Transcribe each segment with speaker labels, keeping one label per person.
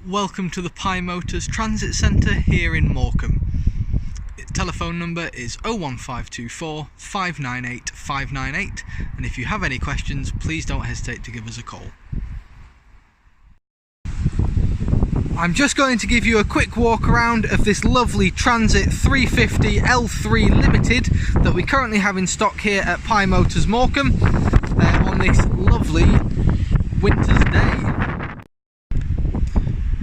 Speaker 1: Welcome to the Pye Motors Transit Centre here in Morecambe. Telephone number is 01524 598 598, and if you have any questions, please don't hesitate to give us a call. I'm just going to give you a quick walk around of this lovely Transit 350 L3 Limited that we currently have in stock here at Pye Motors Morecambe on this lovely winter's day.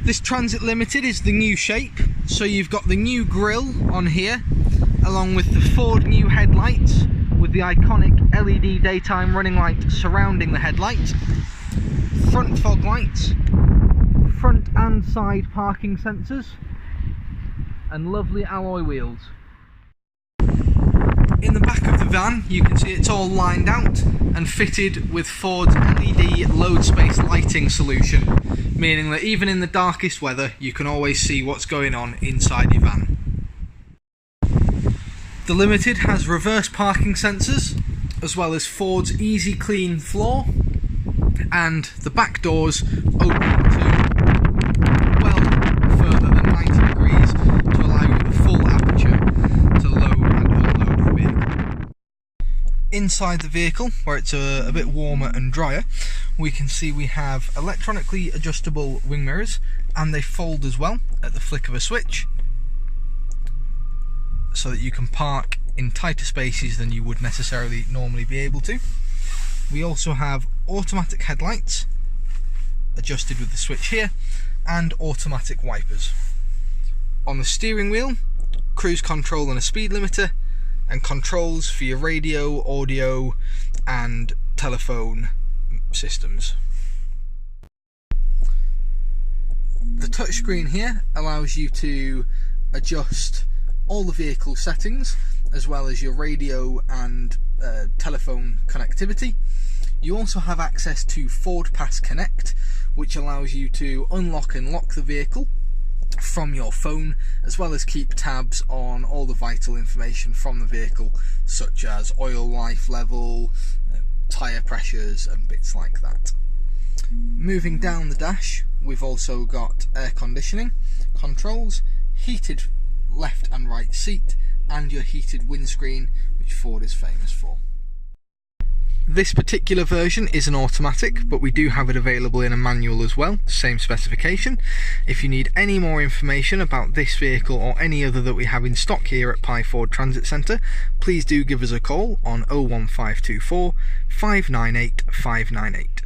Speaker 1: This Transit Limited is the new shape, so you've got the new grille on here, along with the Ford new headlights with the iconic LED daytime running light surrounding the headlight, front fog lights, front and side parking sensors, and lovely alloy wheels. In the back of the van you can see it's all lined out and fitted with Ford's LED load space lighting solution, meaning that even in the darkest weather you can always see what's going on inside your van. The Limited has reverse parking sensors, as well as Ford's easy clean floor, and the back doors open to well further than 90 degrees to allow you the full aperture to load and unload the vehicle. Inside the vehicle, where it's a bit warmer and drier, we can see we have electronically adjustable wing mirrors, and they fold as well at the flick of a switch, so that you can park in tighter spaces than you would necessarily normally be able to. We also have automatic headlights adjusted with the switch here, and automatic wipers. On the steering wheel, cruise control and a speed limiter, and controls for your radio, audio and telephone systems. The touchscreen here allows you to adjust all the vehicle settings, as well as your radio and telephone connectivity. You also have access to Ford Pass Connect, which allows you to unlock and lock the vehicle from your phone, as well as keep tabs on all the vital information from the vehicle, such as oil life level, tyre pressures and bits like that. Moving down the dash, we've also got air conditioning controls, heated left and right seat, and your heated windscreen, which Ford is famous for. This particular version is an automatic, but we do have it available in a manual as well, same specification. If you need any more information about this vehicle or any other that we have in stock here at Pye Ford Transit Centre, please do give us a call on 01524 598 598.